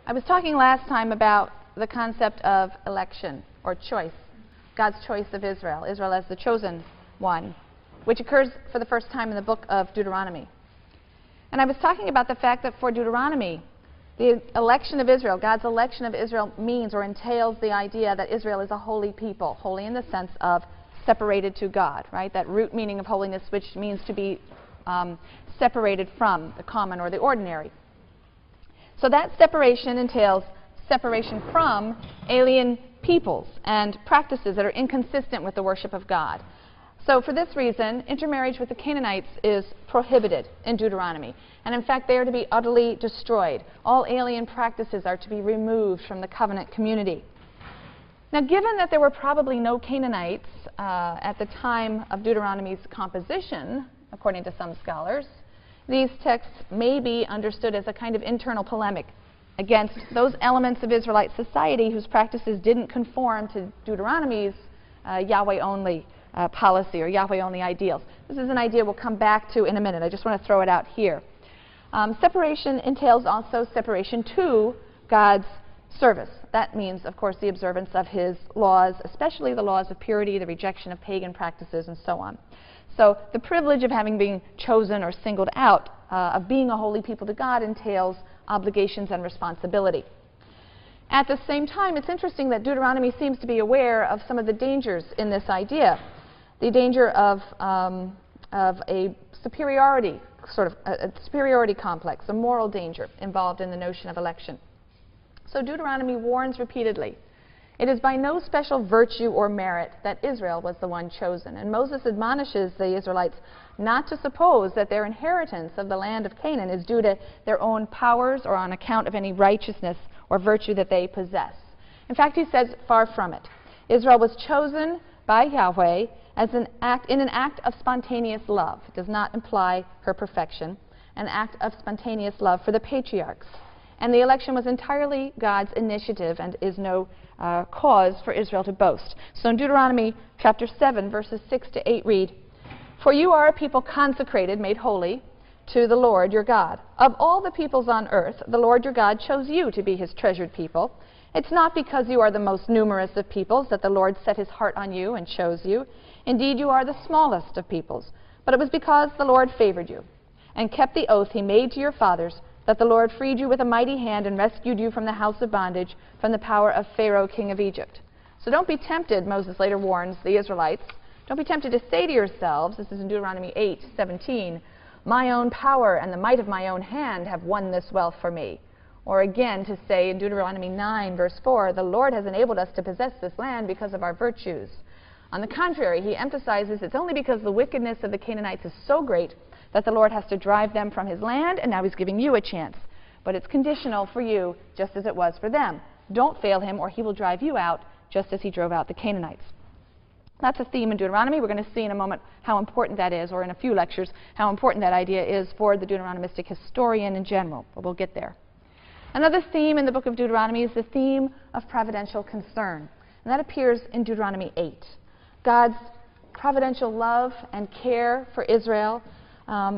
I was talking last time about the concept of election or choice, God's choice of Israel, Israel as the chosen one, which occurs for the first time in the book of Deuteronomy. And I was talking about the fact that for Deuteronomy, the election of Israel, God's election of Israel means or entails the idea that Israel is a holy people, holy in the sense of separated to God, right? That root meaning of holiness, which means to be separated from the common or the ordinary. So that separation entails separation from alien peoples and practices that are inconsistent with the worship of God. So for this reason, intermarriage with the Canaanites is prohibited in Deuteronomy. And in fact, they are to be utterly destroyed. All alien practices are to be removed from the covenant community. Now, given that there were probably no Canaanites at the time of Deuteronomy's composition, according to some scholars, these texts may be understood as a kind of internal polemic against those elements of Israelite society whose practices didn't conform to Deuteronomy's Yahweh-only policy or Yahweh-only ideals. This is an idea we'll come back to in a minute. I just want to throw it out here. Separation entails also separation to God's service. That means, of course, the observance of His laws, especially the laws of purity, the rejection of pagan practices, and so on. So the privilege of having been chosen or singled out, of being a holy people to God, entails obligations and responsibility. At the same time, it's interesting that Deuteronomy seems to be aware of some of the dangers in this idea. The danger of a superiority, sort of a superiority complex, a moral danger involved in the notion of election. So Deuteronomy warns repeatedly, it is by no special virtue or merit that Israel was the one chosen. And Moses admonishes the Israelites not to suppose that their inheritance of the land of Canaan is due to their own powers or on account of any righteousness or virtue that they possess. In fact, he says, far from it. Israel was chosen by Yahweh as in an act of spontaneous love. It does not imply her perfection. An act of spontaneous love for the patriarchs. And the election was entirely God's initiative and is no cause for Israel to boast. So in Deuteronomy chapter 7, verses 6 to 8 read, "For you are a people consecrated, made holy, to the Lord your God. Of all the peoples on earth, the Lord your God chose you to be His treasured people. It's not because you are the most numerous of peoples that the Lord set His heart on you and chose you. Indeed, you are the smallest of peoples. But it was because the Lord favored you and kept the oath He made to your fathers, that the Lord freed you with a mighty hand and rescued you from the house of bondage, from the power of Pharaoh, king of Egypt." So don't be tempted, Moses later warns the Israelites, don't be tempted to say to yourselves, this is in Deuteronomy 8:17, "My own power and the might of my own hand have won this wealth for me." Or again to say in Deuteronomy 9, verse 4, "The Lord has enabled us to possess this land because of our virtues." On the contrary, he emphasizes it's only because the wickedness of the Canaanites is so great that the Lord has to drive them from His land, and now He's giving you a chance. But it's conditional for you, just as it was for them. Don't fail Him, or He will drive you out, just as He drove out the Canaanites. That's a theme in Deuteronomy. We're going to see in a moment how important that is, or in a few lectures, how important that idea is for the Deuteronomistic historian in general. But we'll get there. Another theme in the book of Deuteronomy is the theme of providential concern. And that appears in Deuteronomy 8. God's providential love and care for Israel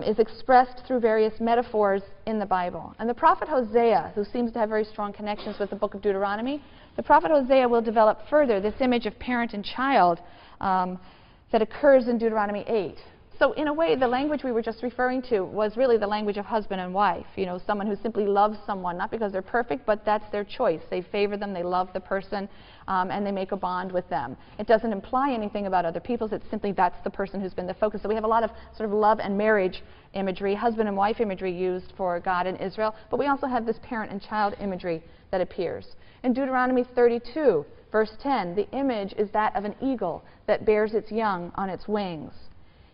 is expressed through various metaphors in the Bible. And the prophet Hosea, who seems to have very strong connections with the book of Deuteronomy, the prophet Hosea will develop further this image of parent and child that occurs in Deuteronomy 8. So in a way, the language we were just referring to was really the language of husband and wife. You know, someone who simply loves someone, not because they're perfect, but that's their choice. They favor them, they love the person, and they make a bond with them. It doesn't imply anything about other peoples. It's simply that's the person who's been the focus. So we have a lot of sort of love and marriage imagery, husband and wife imagery used for God and Israel, but we also have this parent and child imagery that appears. In Deuteronomy 32, verse 10, the image is that of an eagle that bears its young on its wings.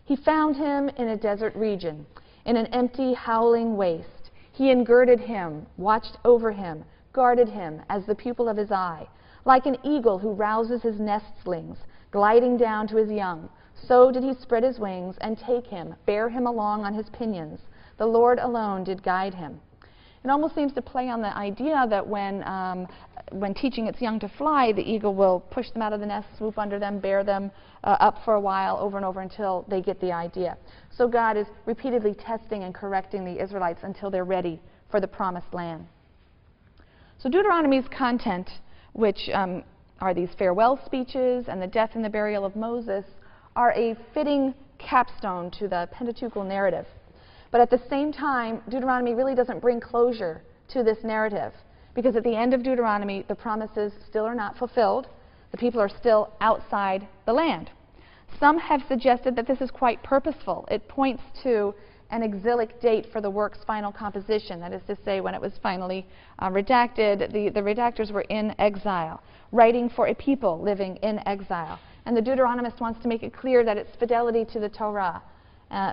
"He found him in a desert region, in an empty, howling waste. He engirded him, watched over him, guarded him as the pupil of his eye. Like an eagle who rouses his nestlings, gliding down to his young, so did he spread his wings and take him, bear him along on his pinions. The Lord alone did guide him." It almost seems to play on the idea that when teaching its young to fly, the eagle will push them out of the nest, swoop under them, bear them up for a while, over and over, until they get the idea. So God is repeatedly testing and correcting the Israelites until they're ready for the promised land. So Deuteronomy's content, which are these farewell speeches and the death and the burial of Moses, are a fitting capstone to the Pentateuchal narrative. But at the same time, Deuteronomy really doesn't bring closure to this narrative, because at the end of Deuteronomy, the promises still are not fulfilled. The people are still outside the land. Some have suggested that this is quite purposeful. It points to an exilic date for the work's final composition, that is to say, when it was finally redacted, the redactors were in exile, writing for a people living in exile. And the Deuteronomist wants to make it clear that it's fidelity to the Torah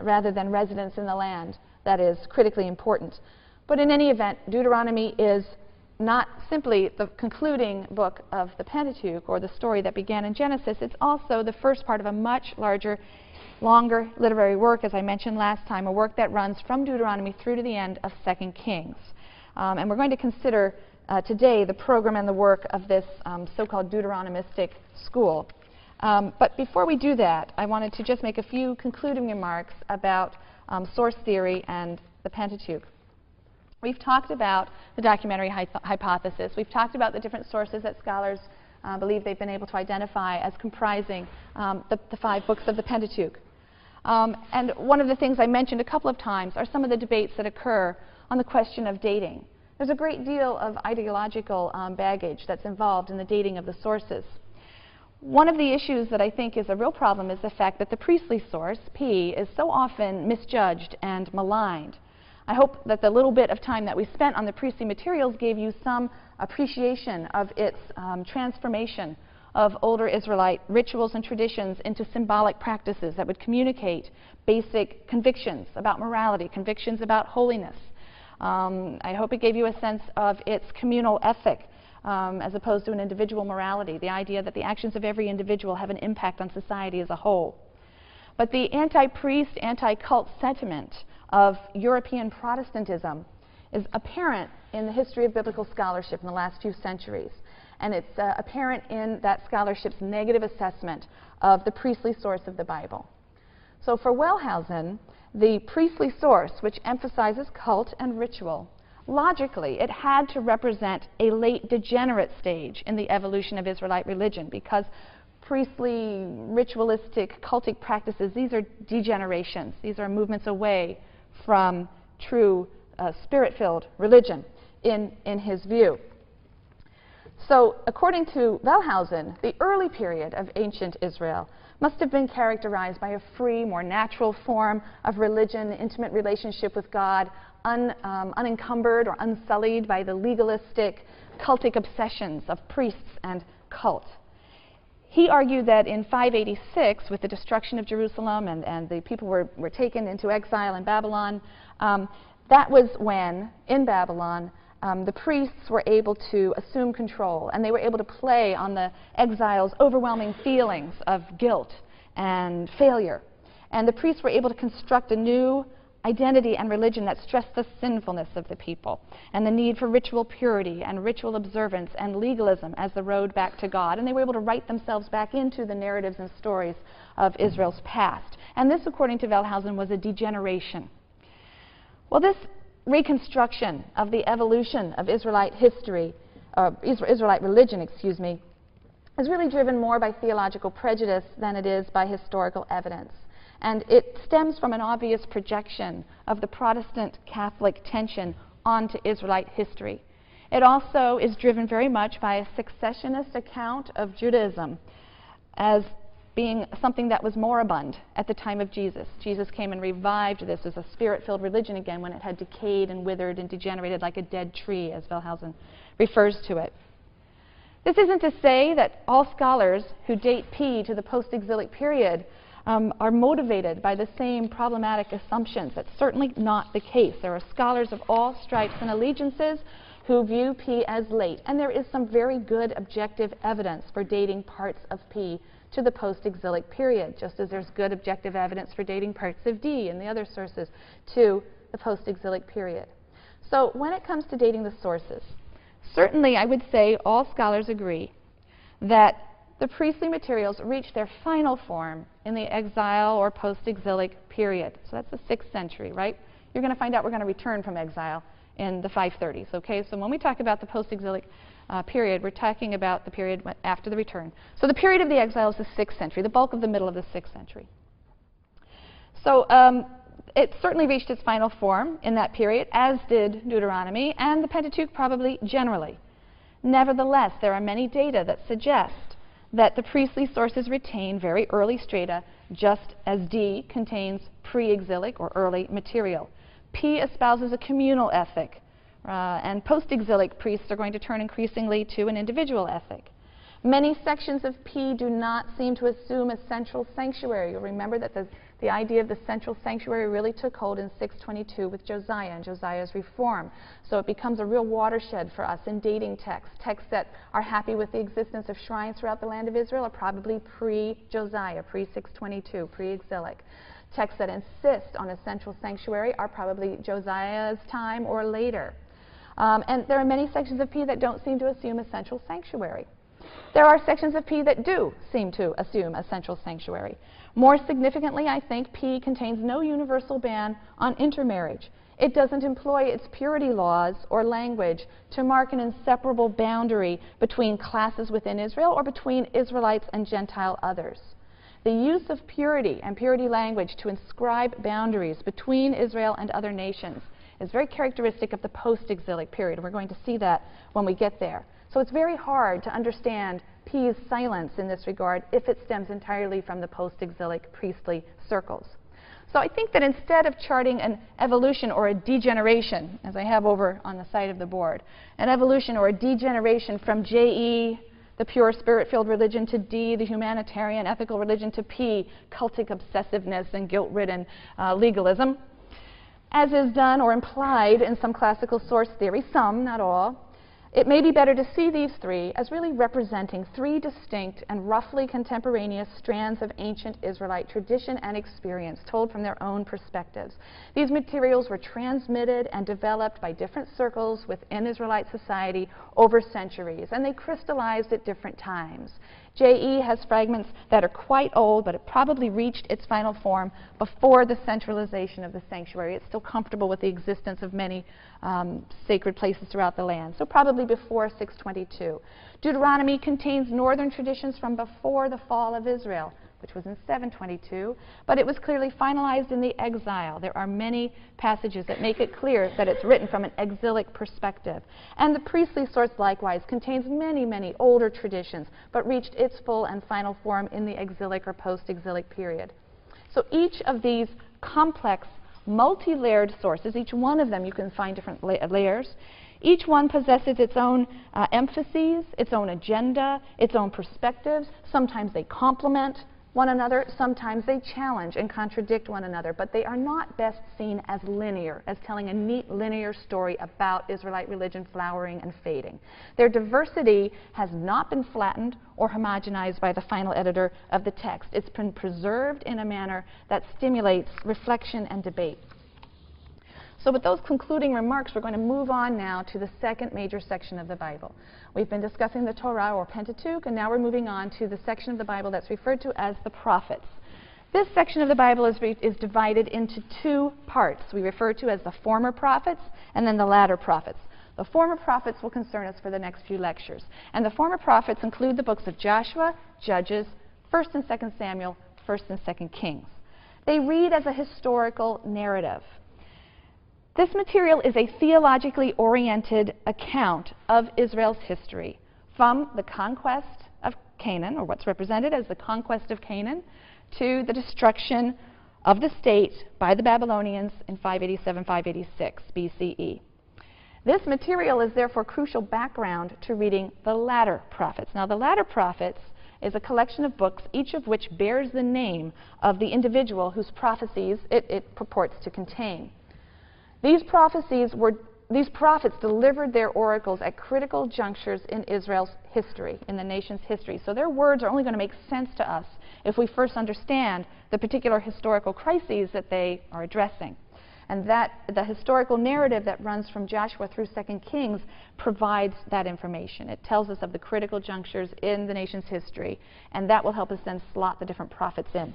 rather than residence in the land that is critically important. But in any event, Deuteronomy is not simply the concluding book of the Pentateuch or the story that began in Genesis. It's also the first part of a much larger, longer literary work, as I mentioned last time, a work that runs from Deuteronomy through to the end of 2 Kings. And we're going to consider today the program and the work of this so-called Deuteronomistic school. But before we do that, I wanted to just make a few concluding remarks about source theory and the Pentateuch. We've talked about the documentary hypothesis. We've talked about the different sources that scholars believe they've been able to identify as comprising the 5 books of the Pentateuch. And one of the things I mentioned a couple of times are some of the debates that occur on the question of dating. There's a great deal of ideological baggage that's involved in the dating of the sources. One of the issues that I think is a real problem is the fact that the priestly source, P, is so often misjudged and maligned. I hope that the little bit of time that we spent on the priestly materials gave you some appreciation of its transformation of older Israelite rituals and traditions into symbolic practices that would communicate basic convictions about morality, convictions about holiness. I hope it gave you a sense of its communal ethic as opposed to an individual morality, the idea that the actions of every individual have an impact on society as a whole. But the anti-priest, anti-cult sentiment of European Protestantism is apparent in the history of biblical scholarship in the last few centuries. And it's apparent in that scholarship's negative assessment of the priestly source of the Bible. So for Wellhausen, the priestly source, which emphasizes cult and ritual, logically, it had to represent a late degenerate stage in the evolution of Israelite religion, because priestly, ritualistic, cultic practices, these are degenerations. These are movements away from true spirit-filled religion in his view. So according to Wellhausen, the early period of ancient Israel must have been characterized by a free, more natural form of religion, intimate relationship with God, unencumbered or unsullied by the legalistic, cultic obsessions of priests and cult. He argued that in 586, with the destruction of Jerusalem and the people were taken into exile in Babylon, that was when, in Babylon, the priests were able to assume control, and they were able to play on the exiles' overwhelming feelings of guilt and failure. And the priests were able to construct a new identity and religion that stressed the sinfulness of the people and the need for ritual purity and ritual observance and legalism as the road back to God. And they were able to write themselves back into the narratives and stories of Israel's past. And this, according to Wellhausen, was a degeneration. Well, this reconstruction of the evolution of Israelite history, Israelite religion, is really driven more by theological prejudice than it is by historical evidence. And it stems from an obvious projection of the Protestant-Catholic tension onto Israelite history. It also is driven very much by a successionist account of Judaism as being something that was moribund at the time of Jesus. Jesus came and revived this as a spirit-filled religion again when it had decayed and withered and degenerated like a dead tree, as Wellhausen refers to it. This isn't to say that all scholars who date P to the post-exilic period are motivated by the same problematic assumptions. That's certainly not the case. There are scholars of all stripes and allegiances who view P as late, and there is some very good objective evidence for dating parts of P to the post-exilic period, just as there's good objective evidence for dating parts of D and the other sources to the post-exilic period. So when it comes to dating the sources, certainly I would say all scholars agree that the priestly materials reached their final form in the exile or post-exilic period. So that's the 6th century, right? You're going to find out we're going to return from exile in the 530s. Okay, so when we talk about the post-exilic period, we're talking about the period after the return. So the period of the exile is the 6th century, the bulk of the middle of the 6th century. So it certainly reached its final form in that period, as did Deuteronomy and the Pentateuch probably generally. Nevertheless, there are many data that suggest that the priestly sources retain very early strata, just as D contains pre-exilic or early material. P espouses a communal ethic, and post-exilic priests are going to turn increasingly to an individual ethic. Many sections of P do not seem to assume a central sanctuary. You'll remember that the idea of the central sanctuary really took hold in 622 with Josiah and Josiah's reform. So it becomes a real watershed for us in dating texts. Texts that are happy with the existence of shrines throughout the land of Israel are probably pre-Josiah, pre-622, pre-exilic. Texts that insist on a central sanctuary are probably Josiah's time or later. And there are many sections of P that don't seem to assume a central sanctuary. There are sections of P that do seem to assume a central sanctuary. More significantly, I think P contains no universal ban on intermarriage. It doesn't employ its purity laws or language to mark an inseparable boundary between classes within Israel or between Israelites and Gentile others. The use of purity and purity language to inscribe boundaries between Israel and other nations is very characteristic of the post-exilic period. We're going to see that when we get there. So it's very hard to understand P's silence in this regard if it stems entirely from the post-exilic priestly circles. So I think that instead of charting an evolution or a degeneration, as I have over on the side of the board, an evolution or a degeneration from J.E., the pure spirit-filled religion, to D, the humanitarian ethical religion, to P, cultic obsessiveness and guilt-ridden legalism, as is done or implied in some classical source theory, some, not all, it may be better to see these three as really representing three distinct and roughly contemporaneous strands of ancient Israelite tradition and experience told from their own perspectives. These materials were transmitted and developed by different circles within Israelite society over centuries, and they crystallized at different times. J.E. has fragments that are quite old, but it probably reached its final form before the centralization of the sanctuary. It's still comfortable with the existence of many sacred places throughout the land, so probably before 622. Deuteronomy contains northern traditions from before the fall of Israel, which was in 722, but it was clearly finalized in the exile. There are many passages that make it clear that it's written from an exilic perspective. And the priestly source likewise contains many, many older traditions, but reached its full and final form in the exilic or post-exilic period. So each of these complex, multi-layered sources, each one of them you can find different layers, each one possesses its own emphases, its own agenda, its own perspectives. Sometimes they complement one another, sometimes they challenge and contradict one another, but they are not best seen as linear, as telling a neat linear story about Israelite religion flowering and fading. Their diversity has not been flattened or homogenized by the final editor of the text. It's been preserved in a manner that stimulates reflection and debate. So with those concluding remarks, we're going to move on now to the second major section of the Bible. We've been discussing the Torah or Pentateuch, and now we're moving on to the section of the Bible that's referred to as the prophets. This section of the Bible is divided into two parts. We refer to as the former prophets and then the latter prophets. The former prophets will concern us for the next few lectures. And the former prophets include the books of Joshua, Judges, 1st and 2nd Samuel, 1st and 2nd Kings. They read as a historical narrative. This material is a theologically oriented account of Israel's history from the conquest of Canaan, or what's represented as the conquest of Canaan, to the destruction of the state by the Babylonians in 587-586 BCE. This material is therefore crucial background to reading the latter prophets. Now, the latter prophets is a collection of books, each of which bears the name of the individual whose prophecies it purports to contain. These prophets delivered their oracles at critical junctures in Israel's history, in the nation's history. So their words are only going to make sense to us if we first understand the particular historical crises that they are addressing. And that the historical narrative that runs from Joshua through 2 Kings provides that information. It tells us of the critical junctures in the nation's history, and that will help us then slot the different prophets in.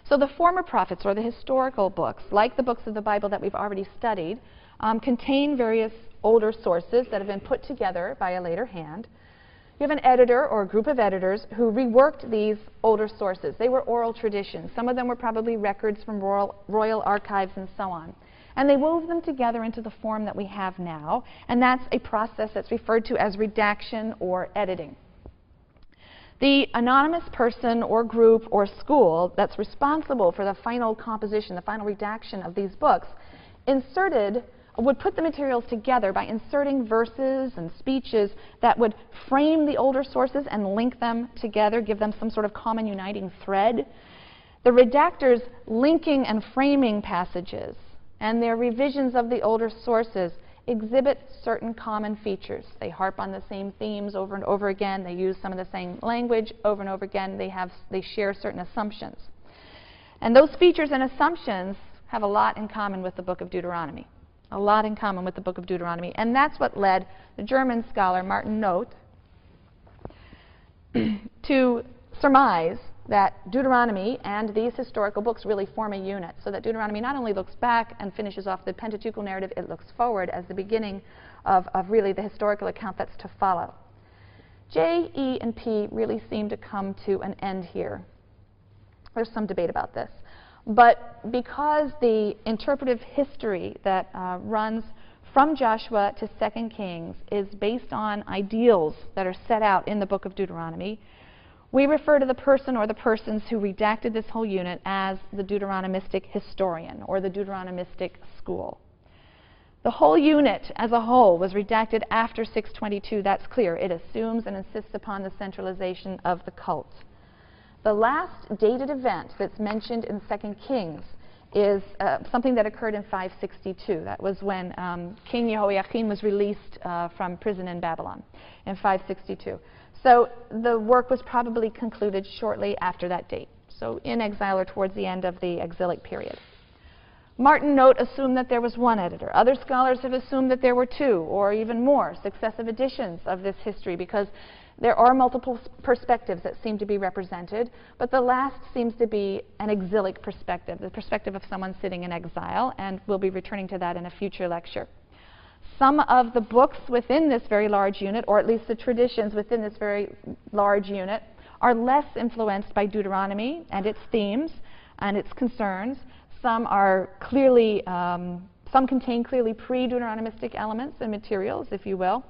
So the former prophets, or the historical books, like the books of the Bible that we've already studied, contain various older sources that have been put together by a later hand. You have an editor or a group of editors who reworked these older sources. They were oral traditions. Some of them were probably records from royal archives and so on. And they wove them together into the form that we have now, and that's a process that's referred to as redaction or editing. The anonymous person or group or school that's responsible for the final composition, the final redaction of these books, would put the materials together by inserting verses and speeches that would frame the older sources and link them together, give them some sort of common uniting thread. The redactors linking and framing passages and their revisions of the older sources exhibit certain common features. They harp on the same themes over and over again. They use some of the same language over and over again. They share certain assumptions. And those features and assumptions have a lot in common with the book of Deuteronomy. A lot in common with the book of Deuteronomy. And that's what led the German scholar Martin Noth to surmise that Deuteronomy and these historical books really form a unit, so that Deuteronomy not only looks back and finishes off the Pentateuchal narrative, it looks forward as the beginning of really the historical account that's to follow. J, E, and P really seem to come to an end here. There's some debate about this. But because the interpretive history that runs from Joshua to 2 Kings is based on ideals that are set out in the book of Deuteronomy, we refer to the person or the persons who redacted this whole unit as the Deuteronomistic historian or the Deuteronomistic school. The whole unit as a whole was redacted after 622, that's clear. It assumes and insists upon the centralization of the cult. The last dated event that's mentioned in 2 Kings is something that occurred in 562. That was when King Jehoiakim was released from prison in Babylon in 562. So the work was probably concluded shortly after that date, so in exile or towards the end of the exilic period. Martin Noth assumed that there was one editor. Other scholars have assumed that there were two or even more successive editions of this history, because there are multiple perspectives that seem to be represented, but the last seems to be an exilic perspective, the perspective of someone sitting in exile, and we'll be returning to that in a future lecture. Some of the books within this very large unit, or at least the traditions within this very large unit, are less influenced by Deuteronomy and its themes and its concerns. Some are clearly, some contain clearly pre-Deuteronomistic elements and materials, if you will.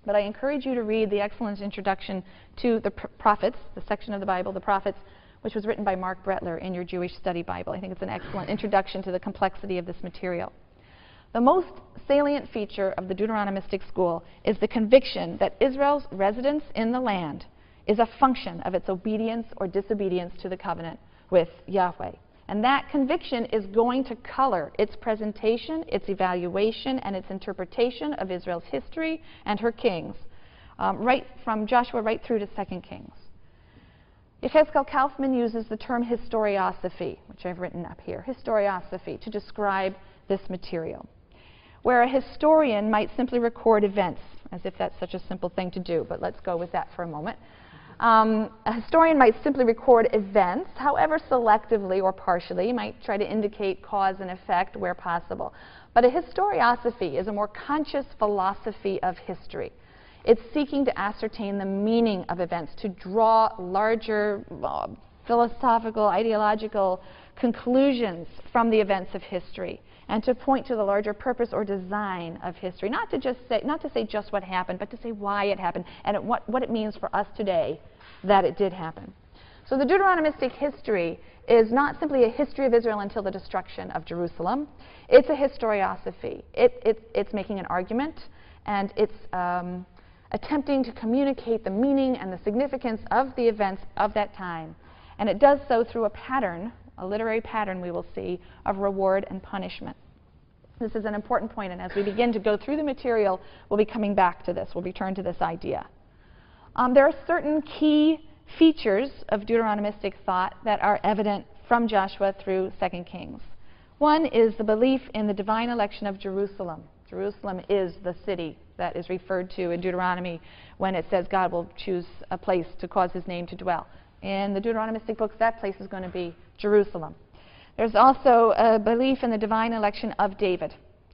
But I encourage you to read the excellent introduction to the prophets, the section of the Bible, the prophets, which was written by Mark Brettler in your Jewish Study Bible. I think it's an excellent introduction to the complexity of this material. The most salient feature of the Deuteronomistic school is the conviction that Israel's residence in the land is a function of its obedience or disobedience to the covenant with Yahweh. And that conviction is going to color its presentation, its evaluation, and its interpretation of Israel's history and her kings, right from Joshua right through to 2 Kings. Yechezkel Kaufman uses the term historiosophy, which I've written up here, historiosophy, to describe this material, where a historian might simply record events, as if that's such a simple thing to do, but let's go with that for a moment. A historian might simply record events, however selectively or partially, might try to indicate cause and effect where possible. But a historiosophy is a more conscious philosophy of history. It's seeking to ascertain the meaning of events, to draw larger philosophical, ideological conclusions from the events of history, and to point to the larger purpose or design of history. Not to say just what happened, but to say why it happened and what it means for us today that it did happen. So the Deuteronomistic history is not simply a history of Israel until the destruction of Jerusalem. It's a historiosophy. It's making an argument, and it's attempting to communicate the meaning and the significance of the events of that time. And it does so through a pattern, a literary pattern we will see, of reward and punishment. This is an important point, and as we begin to go through the material, we'll be coming back to this. We'll return to this idea. There are certain key features of Deuteronomistic thought that are evident from Joshua through 2 Kings. One is the belief in the divine election of Jerusalem. Jerusalem is the city that is referred to in Deuteronomy when it says God will choose a place to cause his name to dwell. In the Deuteronomistic books, that place is going to be Jerusalem. There's also a belief in the divine election of David.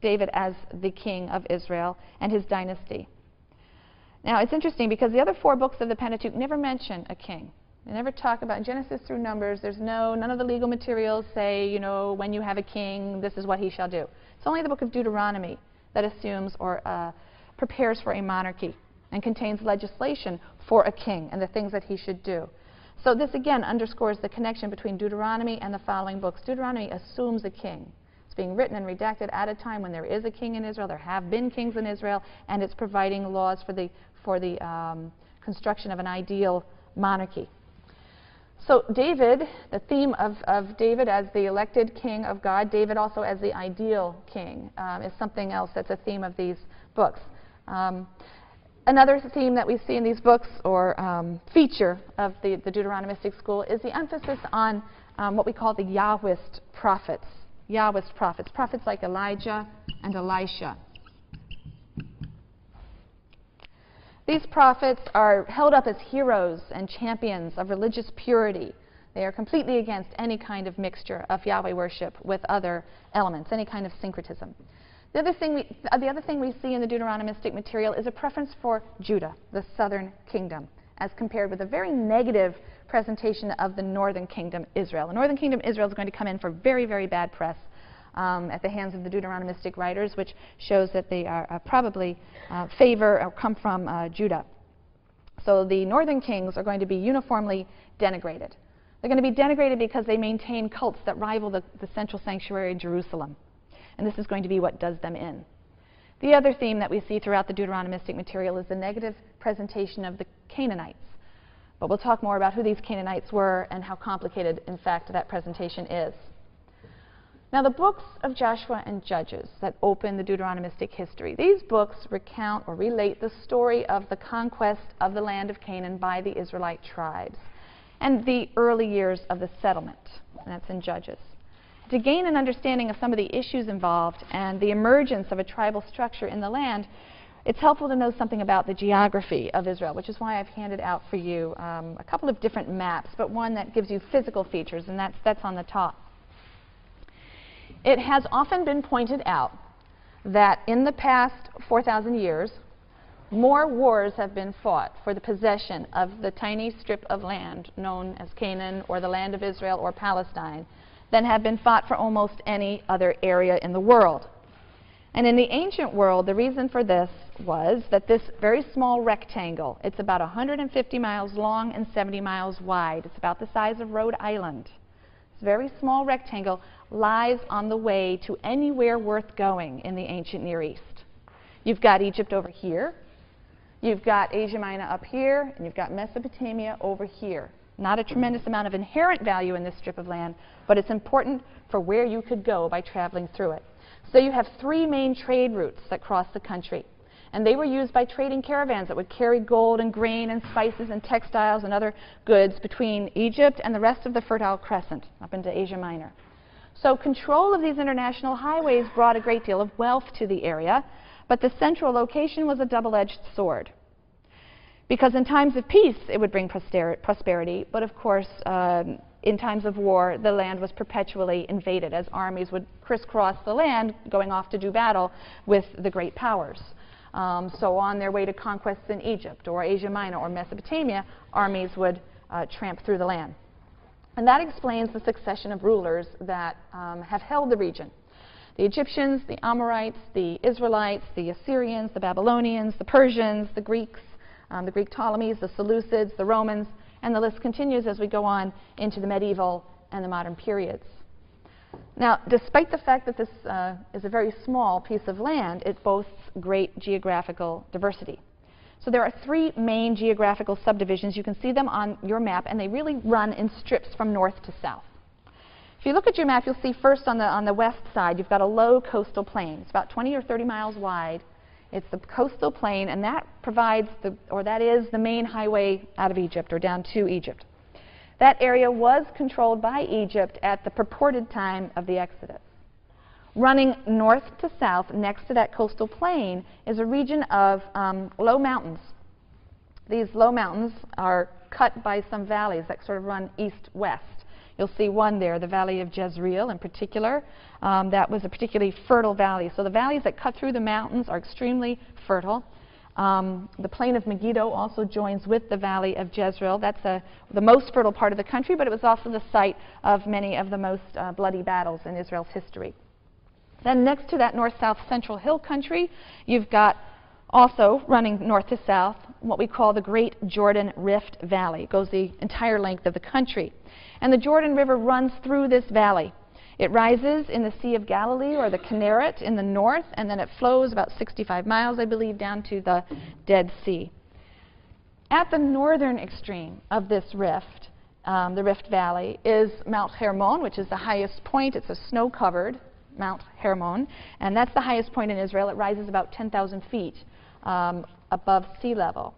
David as the king of Israel and his dynasty. Now, it's interesting because the other 4 books of the Pentateuch never mention a king. They never talk about Genesis through Numbers. None of the legal materials say, when you have a king, this is what he shall do. It's only the book of Deuteronomy that assumes or prepares for a monarchy and contains legislation for a king and the things that he should do. So this again underscores the connection between Deuteronomy and the following books. Deuteronomy assumes a king. It's being written and redacted at a time when there is a king in Israel, there have been kings in Israel, and it's providing laws for the construction of an ideal monarchy. So David, the theme of David as the elected king of God, David also as the ideal king, is something else that's a theme of these books. Another theme that we see in these books, or feature of the Deuteronomistic school, is the emphasis on what we call the Yahwist prophets. Yahwist prophets, prophets like Elijah and Elisha. These prophets are held up as heroes and champions of religious purity. They are completely against any kind of mixture of Yahweh worship with other elements, any kind of syncretism. The other thing we see in the Deuteronomistic material is a preference for Judah, the southern kingdom, as compared with a very negative presentation of the northern kingdom, Israel. The northern kingdom, Israel, is going to come in for very, very bad press at the hands of the Deuteronomistic writers, which shows that they are probably favor or come from Judah. So the northern kings are going to be uniformly denigrated. They're going to be denigrated because they maintain cults that rival the central sanctuary in Jerusalem. And this is going to be what does them in. The other theme that we see throughout the Deuteronomistic material is the negative presentation of the Canaanites. But we'll talk more about who these Canaanites were and how complicated, in fact, that presentation is. Now, the books of Joshua and Judges that open the Deuteronomistic history, these books recount or relate the story of the conquest of the land of Canaan by the Israelite tribes and the early years of the settlement, and that's in Judges. To gain an understanding of some of the issues involved and the emergence of a tribal structure in the land, it's helpful to know something about the geography of Israel, which is why I've handed out for you a couple of different maps, but one that gives you physical features, and that's on the top. It has often been pointed out that in the past 4,000 years, more wars have been fought for the possession of the tiny strip of land known as Canaan or the land of Israel or Palestine than have been fought for almost any other area in the world. And in the ancient world, the reason for this was that this very small rectangle, it's about 150 miles long and 70 miles wide. It's about the size of Rhode Island. This very small rectangle lies on the way to anywhere worth going in the ancient Near East. You've got Egypt over here, you've got Asia Minor up here, and you've got Mesopotamia over here. Not a tremendous amount of inherent value in this strip of land, but it's important for where you could go by traveling through it. So you have 3 main trade routes that cross the country. And they were used by trading caravans that would carry gold and grain and spices and textiles and other goods between Egypt and the rest of the Fertile Crescent up into Asia Minor. So control of these international highways brought a great deal of wealth to the area, but the central location was a double-edged sword. Because in times of peace, it would bring prosperity, but of course, in times of war, the land was perpetually invaded as armies would crisscross the land, going off to do battle with the great powers. So on their way to conquests in Egypt or Asia Minor or Mesopotamia, armies would tramp through the land. And that explains the succession of rulers that have held the region. The Egyptians, the Amorites, the Israelites, the Assyrians, the Babylonians, the Persians, the Greeks, the Greek Ptolemies, the Seleucids, the Romans, and the list continues as we go on into the medieval and the modern periods. Now, despite the fact that this is a very small piece of land, it boasts great geographical diversity. So there are 3 main geographical subdivisions. You can see them on your map, and they really run in strips from north to south. If you look at your map, you'll see first on the west side, you've got a low coastal plain. It's about 20 or 30 miles wide. It's the coastal plain, and that provides that is the main highway out of Egypt or down to Egypt. That area was controlled by Egypt at the purported time of the Exodus. Running north to south next to that coastal plain is a region of low mountains. These low mountains are cut by some valleys that sort of run east-west. You'll see one there, the Valley of Jezreel in particular. That was a particularly fertile valley. So the valleys that cut through the mountains are extremely fertile. The plain of Megiddo also joins with the Valley of Jezreel. That's the most fertile part of the country, but it was also the site of many of the most bloody battles in Israel's history. Then next to that north-south central hill country, you've got also running north to south what we call the Great Jordan Rift Valley. It goes the entire length of the country. And the Jordan River runs through this valley. It rises in the Sea of Galilee, or the Kinneret, in the north, and then it flows about 65 miles, I believe, down to the Dead Sea. At the northern extreme of this rift, the Rift Valley, is Mount Hermon, which is the highest point. It's a snow-covered Mount Hermon, and that's the highest point in Israel. It rises about 10,000 feet above sea level.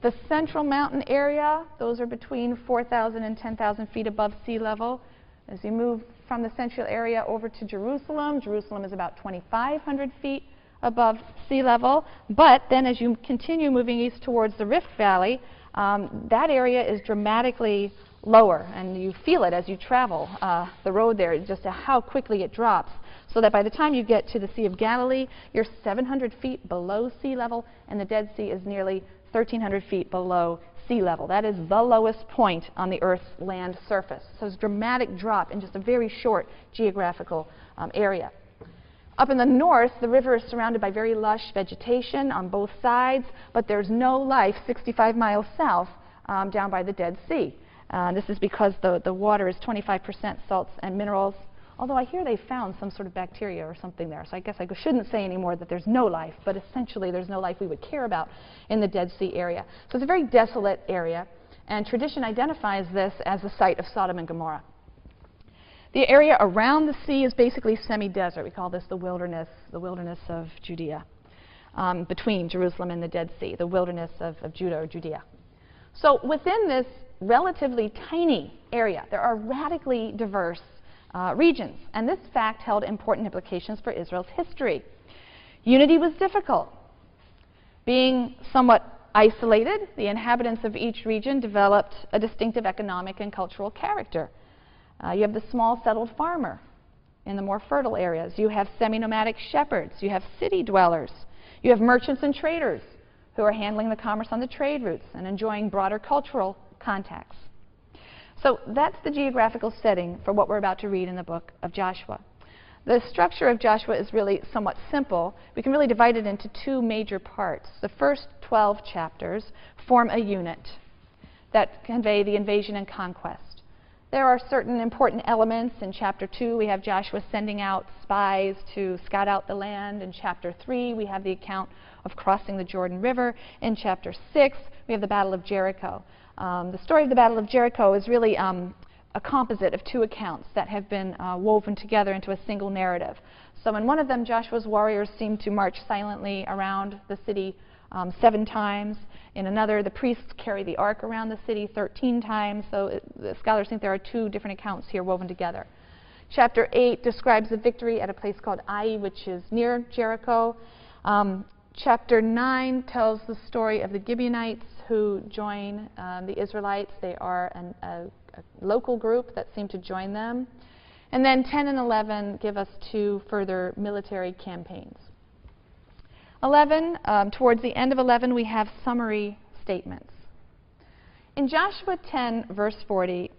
The central mountain area, those are between 4,000 and 10,000 feet above sea level. As you move from the central area over to Jerusalem, Jerusalem is about 2,500 feet above sea level. But then as you continue moving east towards the Rift Valley, that area is dramatically lower, and you feel it as you travel the road there, just how quickly it drops. So that by the time you get to the Sea of Galilee, you're 700 feet below sea level, and the Dead Sea is nearly 1,300 feet below sea level. That is the lowest point on the Earth's land surface. So it's a dramatic drop in just a very short geographical area. Up in the north, the river is surrounded by very lush vegetation on both sides, but there's no life 65 miles south down by the Dead Sea. This is because the water is 25% salts and minerals, although I hear they found some sort of bacteria or something there. So I guess I shouldn't say anymore that there's no life, but essentially there's no life we would care about in the Dead Sea area. So it's a very desolate area, and tradition identifies this as the site of Sodom and Gomorrah. The area around the sea is basically semi-desert. We call this the wilderness of Judea, between Jerusalem and the Dead Sea, the wilderness of Judah or Judea. So within this relatively tiny area, there are radically diverse regions, and this fact held important implications for Israel's history. Unity was difficult. Being somewhat isolated, the inhabitants of each region developed a distinctive economic and cultural character. You have the small settled farmer in the more fertile areas. You have semi-nomadic shepherds. You have city dwellers. You have merchants and traders who are handling the commerce on the trade routes and enjoying broader cultural contacts. So that's the geographical setting for what we're about to read in the book of Joshua. The structure of Joshua is really somewhat simple. We can really divide it into two major parts. The first 12 chapters form a unit that convey the invasion and conquest. There are certain important elements. In chapter 2, we have Joshua sending out spies to scout out the land. In chapter 3, we have the account of crossing the Jordan River. In chapter 6, we have the Battle of Jericho. The story of the Battle of Jericho is really a composite of two accounts that have been woven together into a single narrative. So in one of them, Joshua's warriors seem to march silently around the city 7 times. In another, the priests carry the ark around the city 13 times. So the scholars think there are two different accounts here woven together. Chapter 8 describes the victory at a place called Ai, which is near Jericho. Chapter 9 tells the story of the Gibeonites who join the Israelites. They are a local group that seem to join them. And then 10 and 11 give us 2 further military campaigns. 11, towards the end of 11, we have summary statements. In Joshua 10, verse 40,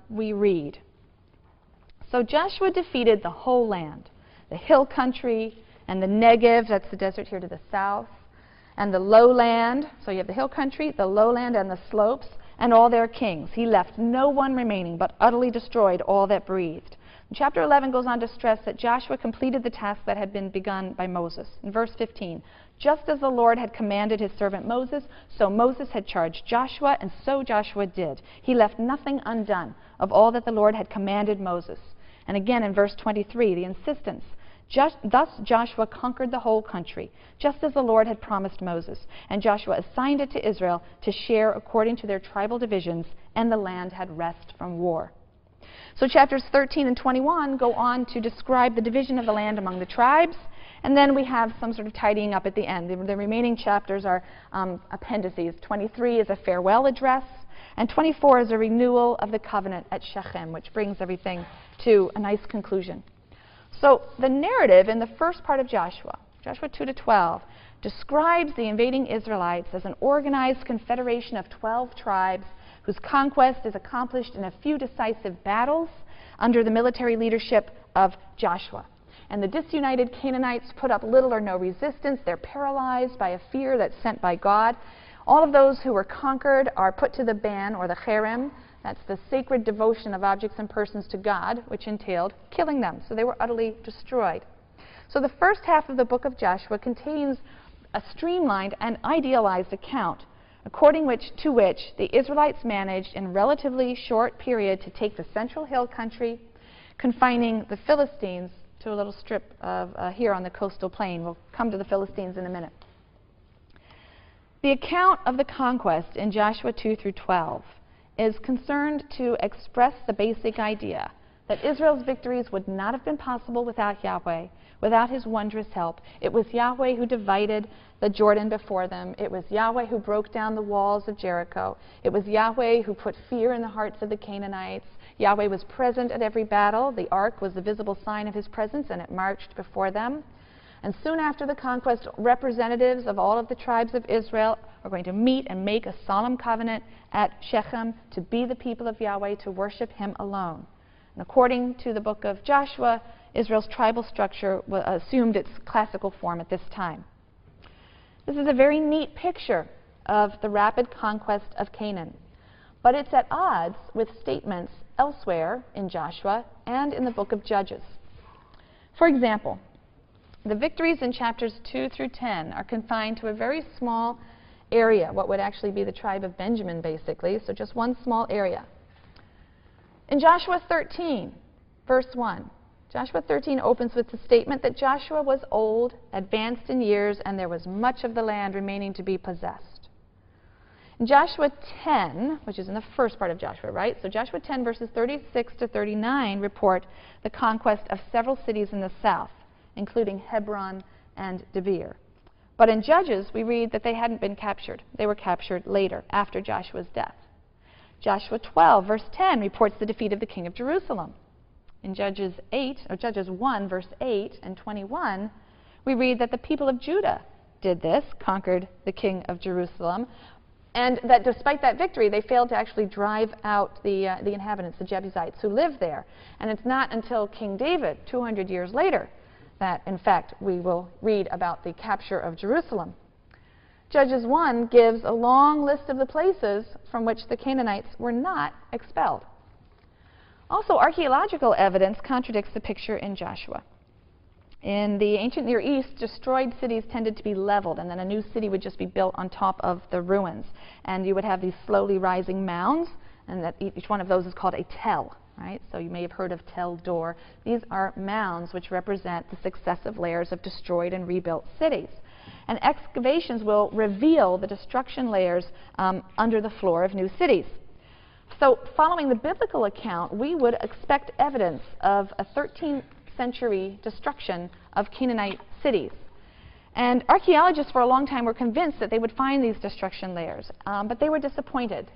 we read, "So Joshua defeated the whole land, the hill country and the Negev," that's the desert here to the south, "and the lowland," so you have the hill country, the lowland and the slopes, "and all their kings. He left no one remaining, but utterly destroyed all that breathed." And chapter 11 goes on to stress that Joshua completed the task that had been begun by Moses. In verse 15, "Just as the Lord had commanded his servant Moses, so Moses had charged Joshua, and so Joshua did. He left nothing undone of all that the Lord had commanded Moses." And again in verse 23, the insistence, "Thus Joshua conquered the whole country, just as the Lord had promised Moses. And Joshua assigned it to Israel to share according to their tribal divisions, and the land had rest from war." So chapters 13 and 21 go on to describe the division of the land among the tribes, and then we have some sort of tidying up at the end. The remaining chapters are appendices. 23 is a farewell address. And 24 is a renewal of the covenant at Shechem, which brings everything to a nice conclusion. So the narrative in the first part of Joshua, Joshua 2 to 12, describes the invading Israelites as an organized confederation of 12 tribes whose conquest is accomplished in a few decisive battles under the military leadership of Joshua. And the disunited Canaanites put up little or no resistance. They're paralyzed by a fear that's sent by God. All of those who were conquered are put to the ban, or the cherem. That's the sacred devotion of objects and persons to God, which entailed killing them. So they were utterly destroyed. So the first half of the book of Joshua contains a streamlined and idealized account, according to which the Israelites managed in a relatively short period to take the central hill country, confining the Philistines to a little strip of here on the coastal plain. We'll come to the Philistines in a minute. The account of the conquest in Joshua 2 through 12 is concerned to express the basic idea that Israel's victories would not have been possible without Yahweh, without his wondrous help. It was Yahweh who divided the Jordan before them. It was Yahweh who broke down the walls of Jericho. It was Yahweh who put fear in the hearts of the Canaanites. Yahweh was present at every battle. The ark was the visible sign of his presence, and it marched before them. And soon after the conquest, representatives of all of the tribes of Israel are going to meet and make a solemn covenant at Shechem to be the people of Yahweh, to worship him alone. And according to the book of Joshua, Israel's tribal structure assumed its classical form at this time. This is a very neat picture of the rapid conquest of Canaan, but it's at odds with statements elsewhere in Joshua and in the book of Judges. For example, the victories in chapters 2 through 10 are confined to a very small area, what would actually be the tribe of Benjamin, basically, so just one small area. In Joshua 13, verse 1, Joshua 13 opens with the statement that Joshua was old, advanced in years, and there was much of the land remaining to be possessed. In Joshua 10, which is in the first part of Joshua, right? So Joshua 10, verses 36 to 39 report the conquest of several cities in the south, including Hebron and Debir. But in Judges, we read that they hadn't been captured. They were captured later, after Joshua's death. Joshua 12, verse 10 reports the defeat of the king of Jerusalem. In Judges 1, verse 8 and 21, we read that the people of Judah did this, conquered the king of Jerusalem, and that despite that victory, they failed to actually drive out the inhabitants, the Jebusites, who lived there. And it's not until King David, 200 years later, that, in fact, we will read about the capture of Jerusalem. Judges 1 gives a long list of the places from which the Canaanites were not expelled. Also, archaeological evidence contradicts the picture in Joshua. In the ancient Near East, destroyed cities tended to be leveled, and then a new city would just be built on top of the ruins. And you would have these slowly rising mounds, and that each one of those is called a tell. Right? So you may have heard of Tel Dor. These are mounds which represent the successive layers of destroyed and rebuilt cities. And excavations will reveal the destruction layers under the floor of new cities. So following the biblical account, we would expect evidence of a 13th century destruction of Canaanite cities. And archaeologists for a long time were convinced that they would find these destruction layers, but they were disappointed.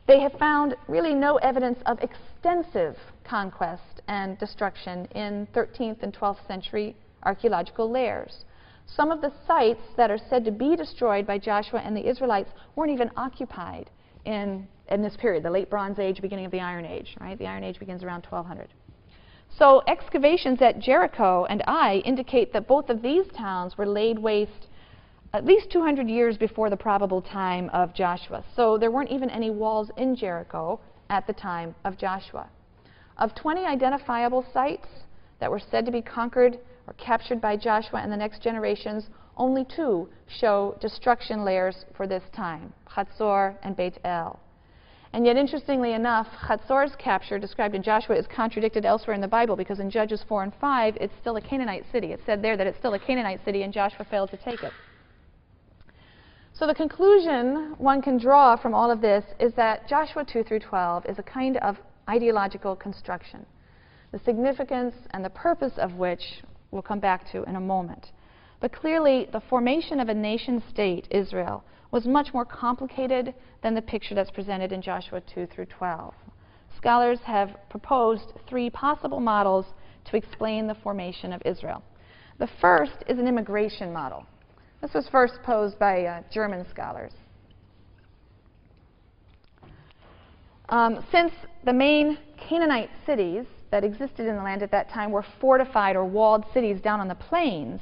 They have found really no evidence of extensive conquest and destruction in 13th and 12th century archaeological layers. Some of the sites that are said to be destroyed by Joshua and the Israelites weren't even occupied in this period, the late Bronze Age, beginning of the Iron Age. Right? The Iron Age begins around 1200. So excavations at Jericho and Ai indicate that both of these towns were laid waste at least 200 years before the probable time of Joshua. So there weren't even any walls in Jericho at the time of Joshua. Of 20 identifiable sites that were said to be conquered or captured by Joshua and the next generations, only 2 show destruction layers for this time, Chatzor and Beit El. And yet, interestingly enough, Chatzor's capture, described in Joshua, is contradicted elsewhere in the Bible, because in Judges 4 and 5, it's still a Canaanite city. It said there that it's still a Canaanite city, and Joshua failed to take it. So the conclusion one can draw from all of this is that Joshua 2 through 12 is a kind of ideological construction, the significance and the purpose of which we'll come back to in a moment. But clearly, the formation of a nation-state, Israel, was much more complicated than the picture that's presented in Joshua 2 through 12. Scholars have proposed 3 possible models to explain the formation of Israel. The first is an immigration model. This was first posed by German scholars. Since the main Canaanite cities that existed in the land at that time were fortified or walled cities down on the plains,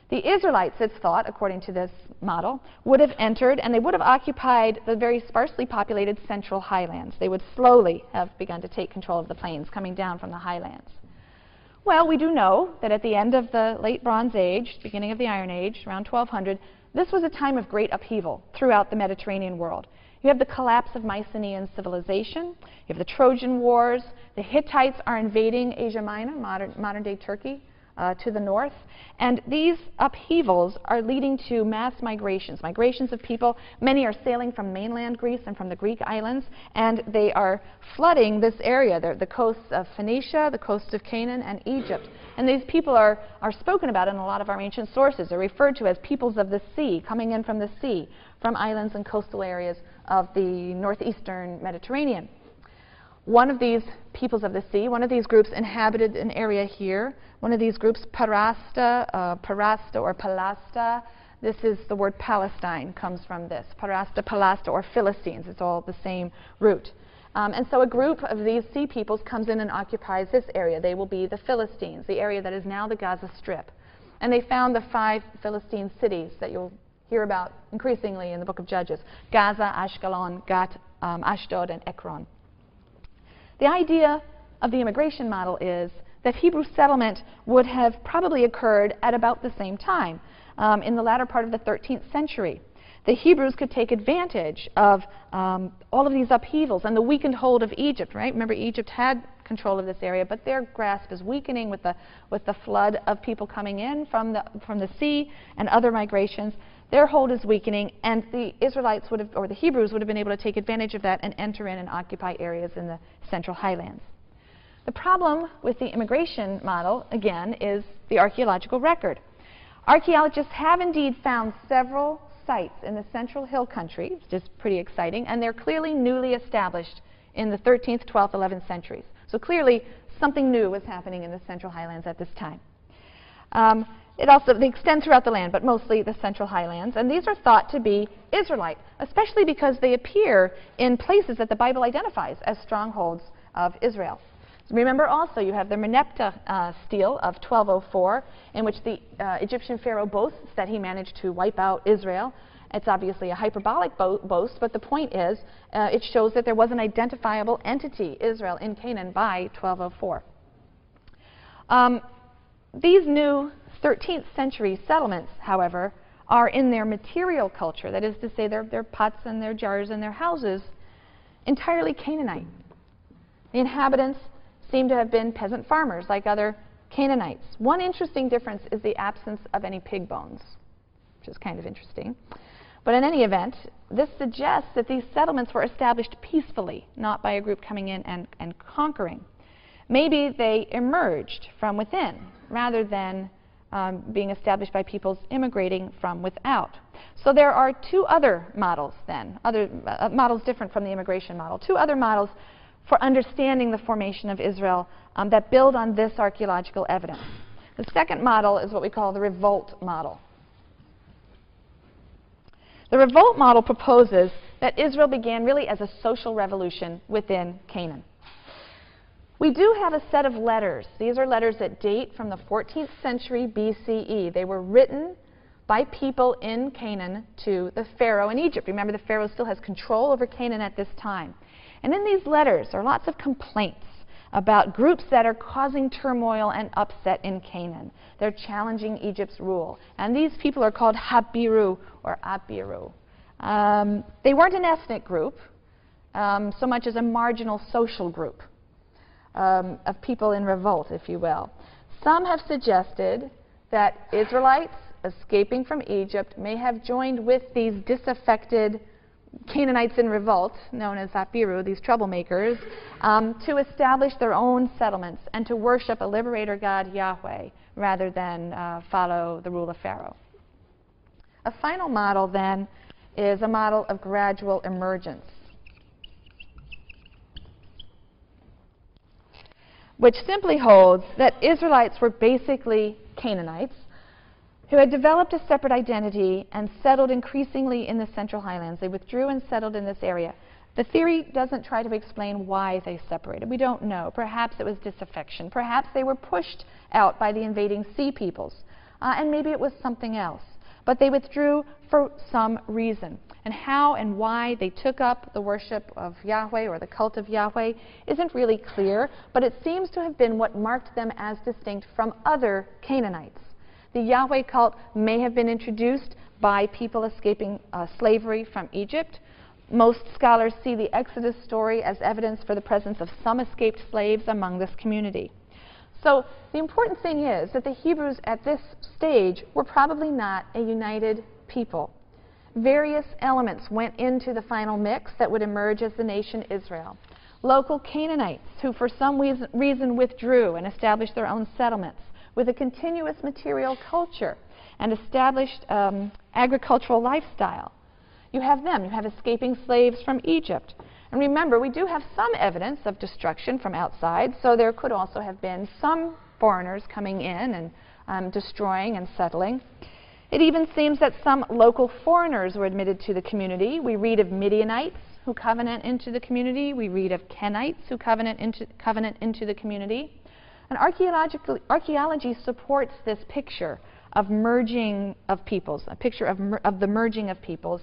the Israelites, it's thought, according to this model, would have entered and they would have occupied the very sparsely populated central highlands. They would slowly have begun to take control of the plains coming down from the highlands. Well, we do know that at the end of the late Bronze Age, beginning of the Iron Age, around 1200, this was a time of great upheaval throughout the Mediterranean world. You have the collapse of Mycenaean civilization, you have the Trojan Wars, the Hittites are invading Asia Minor, modern-day Turkey, to the north, and these upheavals are leading to mass migrations of people. Many are sailing from mainland Greece and from the Greek islands, and they are flooding this area, the coasts of Phoenicia, the coasts of Canaan, and Egypt. And these people are spoken about in a lot of our ancient sources. They're referred to as peoples of the sea, coming in from the sea, from islands and coastal areas of the northeastern Mediterranean. One of these peoples of the sea, one of these groups inhabited an area here. One of these groups, Parasta or Palasta. This is the word Palestine comes from this. Parasta, Palasta, or Philistines. It's all the same root. And so a group of these sea peoples comes in and occupies this area. They will be the Philistines, the area that is now the Gaza Strip. And they found the 5 Philistine cities that you'll hear about increasingly in the book of Judges: Gaza, Ashkelon, Gat, Ashdod, and Ekron. The idea of the immigration model is that Hebrew settlement would have probably occurred at about the same time, in the latter part of the 13th century. The Hebrews could take advantage of all of these upheavals and the weakened hold of Egypt, right? Remember, Egypt had control of this area, but their grasp is weakening with the flood of people coming in from the sea and other migrations. Their hold is weakening, and the Israelites would have, or the Hebrews would have been able to take advantage of that and enter in and occupy areas in the central highlands. The problem with the immigration model, again, is the archaeological record. Archaeologists have indeed found several sites in the central hill country, which is pretty exciting, and they're clearly newly established in the 13th, 12th, 11th centuries. So clearly, something new was happening in the central highlands at this time. They extend throughout the land, but mostly the central highlands. And these are thought to be Israelite, especially because they appear in places that the Bible identifies as strongholds of Israel. Remember also, you have the Merneptah stele of 1204, in which the Egyptian pharaoh boasts that he managed to wipe out Israel. It's obviously a hyperbolic boast, but the point is, it shows that there was an identifiable entity, Israel, in Canaan by 1204. These new 13th century settlements, however, are in their material culture, that is to say their pots and their jars and their houses, entirely Canaanite. The inhabitants seem to have been peasant farmers like other Canaanites. One interesting difference is the absence of any pig bones, which is kind of interesting. But in any event, this suggests that these settlements were established peacefully, not by a group coming in and conquering. Maybe they emerged from within rather than being established by peoples immigrating from without. So there are 2 other models then, models different from the immigration model, 2 other models for understanding the formation of Israel that build on this archaeological evidence. The second model is what we call the revolt model. The revolt model proposes that Israel began really as a social revolution within Canaan. We do have a set of letters. These are letters that date from the 14th century BCE. They were written by people in Canaan to the Pharaoh in Egypt. Remember, the Pharaoh still has control over Canaan at this time. And in these letters are lots of complaints about groups that are causing turmoil and upset in Canaan. They're challenging Egypt's rule. And these people are called Habiru or Abiru. They weren't an ethnic group so much as a marginal social group of people in revolt, if you will. Some have suggested that Israelites escaping from Egypt may have joined with these disaffected Canaanites in revolt, known as Hapiru, these troublemakers, to establish their own settlements and to worship a liberator God, Yahweh, rather than follow the rule of Pharaoh. A final model, then, is a model of gradual emergence, which simply holds that Israelites were basically Canaanites who had developed a separate identity and settled increasingly in the Central Highlands. They withdrew and settled in this area. The theory doesn't try to explain why they separated. We don't know. Perhaps it was disaffection. Perhaps they were pushed out by the invading sea peoples. And maybe it was something else. But they withdrew for some reason. And how and why they took up the worship of Yahweh or the cult of Yahweh isn't really clear, but it seems to have been what marked them as distinct from other Canaanites. The Yahweh cult may have been introduced by people escaping slavery from Egypt. Most scholars see the Exodus story as evidence for the presence of some escaped slaves among this community. So the important thing is that the Hebrews at this stage were probably not a united people. Various elements went into the final mix that would emerge as the nation Israel. Local Canaanites who for some reason withdrew and established their own settlements with a continuous material culture and established agricultural lifestyle. You have them. You have escaping slaves from Egypt. And remember, we do have some evidence of destruction from outside, so there could also have been some foreigners coming in and destroying and settling. It even seems that some local foreigners were admitted to the community. We read of Midianites who covenant into the community. We read of Kenites who covenant into the community. And archaeology supports this picture of merging of peoples, a picture of the merging of peoples,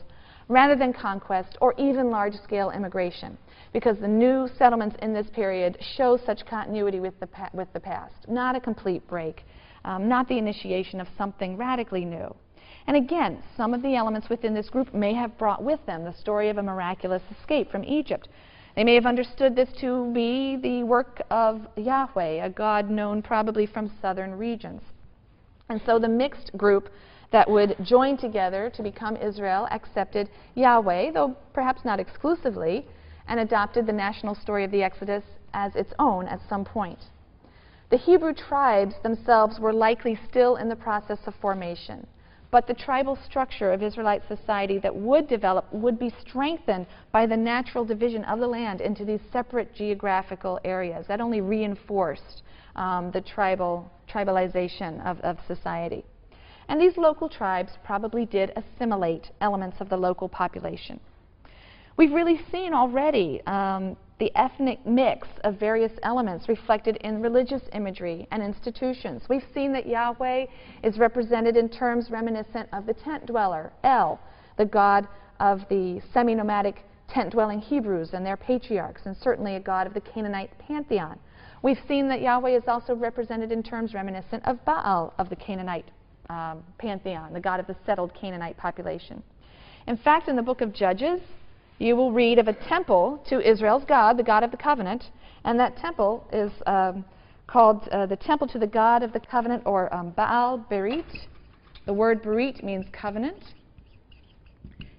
rather than conquest or even large-scale immigration, because the new settlements in this period show such continuity with the past, not a complete break, not the initiation of something radically new. And again, some of the elements within this group may have brought with them the story of a miraculous escape from Egypt. They may have understood this to be the work of Yahweh, a god known probably from southern regions. And so the mixed group that would join together to become Israel accepted Yahweh, though perhaps not exclusively, and adopted the national story of the Exodus as its own at some point. The Hebrew tribes themselves were likely still in the process of formation, but the tribal structure of Israelite society that would develop would be strengthened by the natural division of the land into these separate geographical areas. That only reinforced the tribalization of society. And these local tribes probably did assimilate elements of the local population. We've really seen already the ethnic mix of various elements reflected in religious imagery and institutions. We've seen that Yahweh is represented in terms reminiscent of the tent dweller, El, the god of the semi-nomadic tent-dwelling Hebrews and their patriarchs, and certainly a god of the Canaanite pantheon. We've seen that Yahweh is also represented in terms reminiscent of Baal of the Canaanite pantheon, the god of the settled Canaanite population. In fact, in the book of Judges, you will read of a temple to Israel's God, the God of the covenant, and that temple is called the temple to the God of the covenant, or Baal Berit. The word Berit means covenant.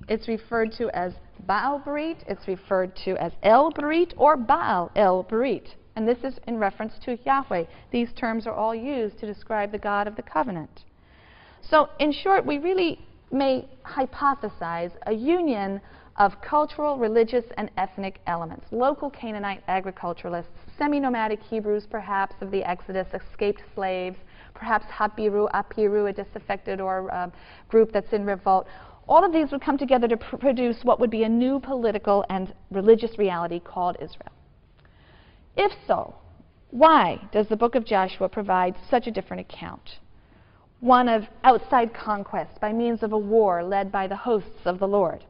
It's referred to as Baal Berit, it's referred to as El Berit, or Baal El Berit. And this is in reference to Yahweh. These terms are all used to describe the God of the covenant. So, in short, we really may hypothesize a union of cultural, religious, and ethnic elements. Local Canaanite agriculturalists, semi-nomadic Hebrews, perhaps, of the Exodus, escaped slaves, perhaps Hapiru, Apiru, a disaffected or group that's in revolt. All of these would come together to produce what would be a new political and religious reality called Israel. If so, why does the book of Joshua provide such a different account? One of outside conquest by means of a war led by the hosts of the Lord.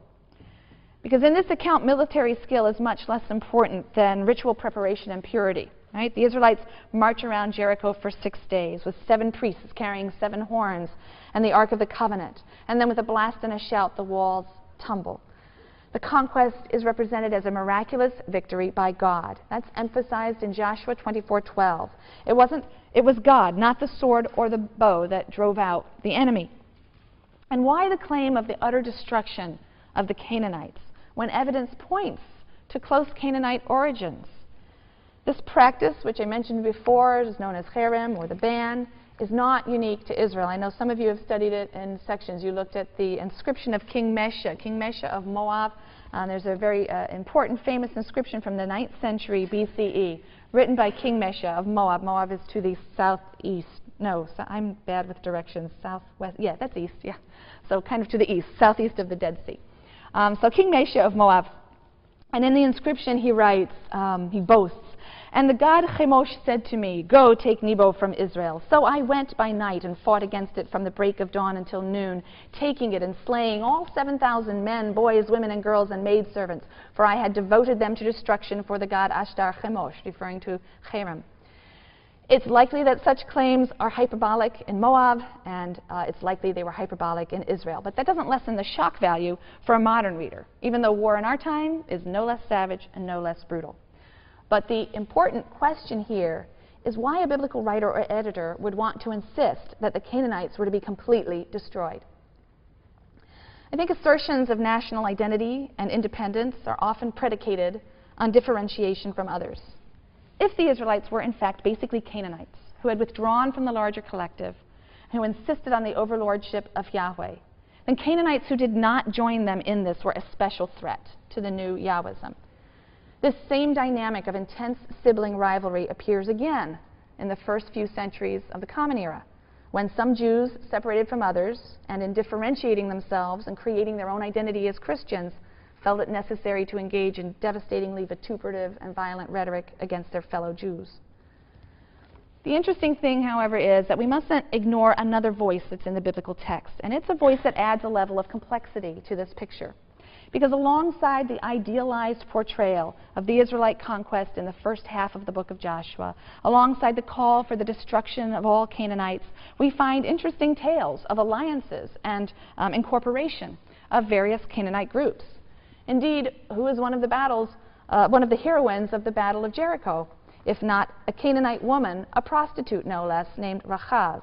Because in this account, military skill is much less important than ritual preparation and purity. Right? The Israelites march around Jericho for 6 days with 7 priests carrying 7 horns and the Ark of the Covenant. And then with a blast and a shout, the walls tumble. The conquest is represented as a miraculous victory by God. That's emphasized in Joshua 24:12. It was God, not the sword or the bow, that drove out the enemy. And why the claim of the utter destruction of the Canaanites? when evidence points to close Canaanite origins. This practice, which I mentioned before, is known as cherem, or the ban, is not unique to Israel. I know some of you have studied it in sections. You looked at the inscription of King Mesha of Moab. There's a very important, famous inscription from the 9th century BCE, written by King Mesha of Moab. Moab is to the southeast. No, I'm bad with directions. Southwest. Yeah, that's east. Yeah. So kind of to the east, southeast of the Dead Sea. So King Mesha of Moab. And in the inscription he writes, he boasts, "And the god Chemosh said to me, 'Go, take Nebo from Israel.' So I went by night and fought against it from the break of dawn until noon, taking it and slaying all 7,000 men, boys, women, and girls, and maidservants, for I had devoted them to destruction for the god Ashtar Chemosh," referring to cherem. It's likely that such claims are hyperbolic in Moab, and it's likely they were hyperbolic in Israel. But that doesn't lessen the shock value for a modern reader, even though war in our time is no less savage and no less brutal. But the important question here is why a biblical writer or editor would want to insist that the Canaanites were to be completely destroyed. I think assertions of national identity and independence are often predicated on differentiation from others. If the Israelites were in fact basically Canaanites who had withdrawn from the larger collective, who insisted on the overlordship of Yahweh, then Canaanites who did not join them in this were a special threat to the new Yahwism. This same dynamic of intense sibling rivalry appears again in the first few centuries of the Common Era, when some Jews separated from others and in differentiating themselves and creating their own identity as Christians, felt it necessary to engage in devastatingly vituperative and violent rhetoric against their fellow Jews. The interesting thing, however, is that we mustn't ignore another voice that's in the biblical text, and it's a voice that adds a level of complexity to this picture. Because alongside the idealized portrayal of the Israelite conquest in the first half of the book of Joshua, alongside the call for the destruction of all Canaanites, we find interesting tales of alliances and incorporation of various Canaanite groups. Indeed, who is one of the heroines of the Battle of Jericho, if not a Canaanite woman, a prostitute no less, named Rachav?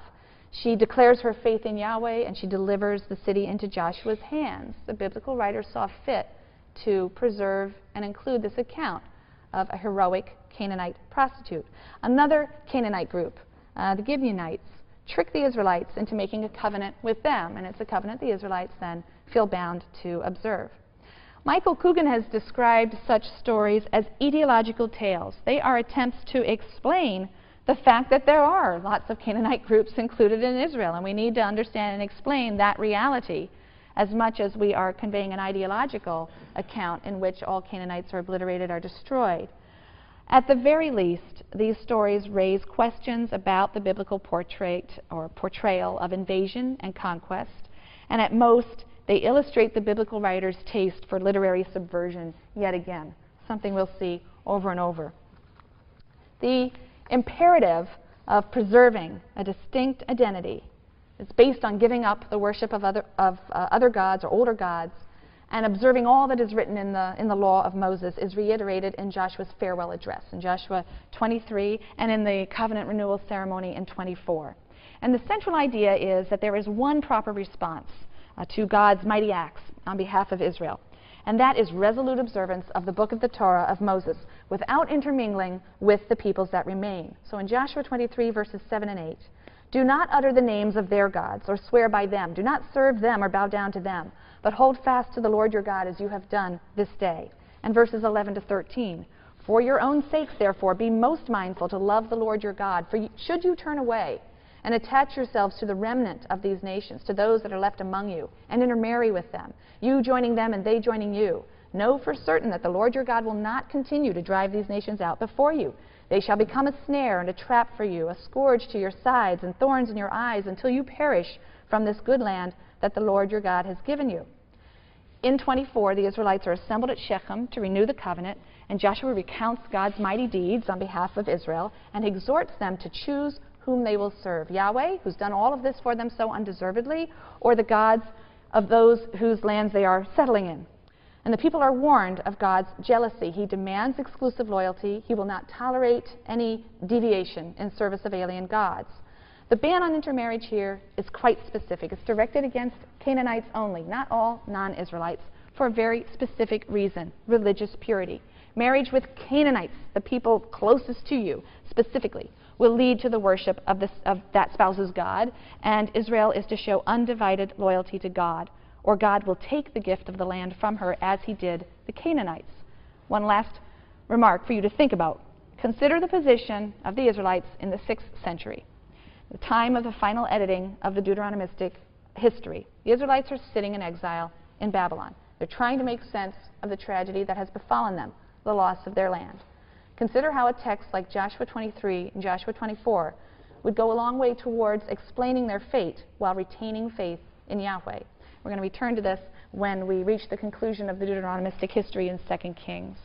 She declares her faith in Yahweh, and she delivers the city into Joshua's hands. The biblical writer saw fit to preserve and include this account of a heroic Canaanite prostitute. Another Canaanite group, the Gibeonites, tricked the Israelites into making a covenant with them, and it's a covenant the Israelites then feel bound to observe. Michael Coogan has described such stories as ideological tales. They are attempts to explain the fact that there are lots of Canaanite groups included in Israel, and we need to understand and explain that reality as much as we are conveying an ideological account in which all Canaanites are obliterated or destroyed. At the very least, these stories raise questions about the biblical portrayal of invasion and conquest, and at most, they illustrate the biblical writer's taste for literary subversion yet again, something we'll see over and over. The imperative of preserving a distinct identity is based on giving up the worship of other gods or older gods, and observing all that is written in the law of Moses is reiterated in Joshua's farewell address in Joshua 23 and in the covenant renewal ceremony in 24. And the central idea is that there is one proper response to God's mighty acts on behalf of Israel, and that is resolute observance of the book of the Torah of Moses without intermingling with the peoples that remain. So in Joshua 23, verses 7 and 8, "Do not utter the names of their gods or swear by them. Do not serve them or bow down to them, but hold fast to the Lord your God as you have done this day." And verses 11 to 13, "For your own sakes, therefore, be most mindful to love the Lord your God, for should you turn away and attach yourselves to the remnant of these nations, to those that are left among you, and intermarry with them, you joining them and they joining you, know for certain that the Lord your God will not continue to drive these nations out before you. They shall become a snare and a trap for you, a scourge to your sides and thorns in your eyes, until you perish from this good land that the Lord your God has given you." In 24, the Israelites are assembled at Shechem to renew the covenant, and Joshua recounts God's mighty deeds on behalf of Israel and exhorts them to choose whom they will serve: Yahweh, who's done all of this for them so undeservedly, or the gods of those whose lands they are settling in. And the people are warned of God's jealousy. He demands exclusive loyalty. He will not tolerate any deviation in service of alien gods. The ban on intermarriage here is quite specific. It's directed against Canaanites only, not all non-Israelites, for a very specific reason: religious purity. Marriage with Canaanites, the people closest to you, specifically, will lead to the worship of that spouse's God, and Israel is to show undivided loyalty to God, or God will take the gift of the land from her as he did the Canaanites. One last remark for you to think about. Consider the position of the Israelites in the 6th century, the time of the final editing of the Deuteronomistic history. The Israelites are sitting in exile in Babylon. They're trying to make sense of the tragedy that has befallen them, the loss of their land. Consider how a text like Joshua 23 and Joshua 24 would go a long way towards explaining their fate while retaining faith in Yahweh. We're going to return to this when we reach the conclusion of the Deuteronomistic history in 2 Kings.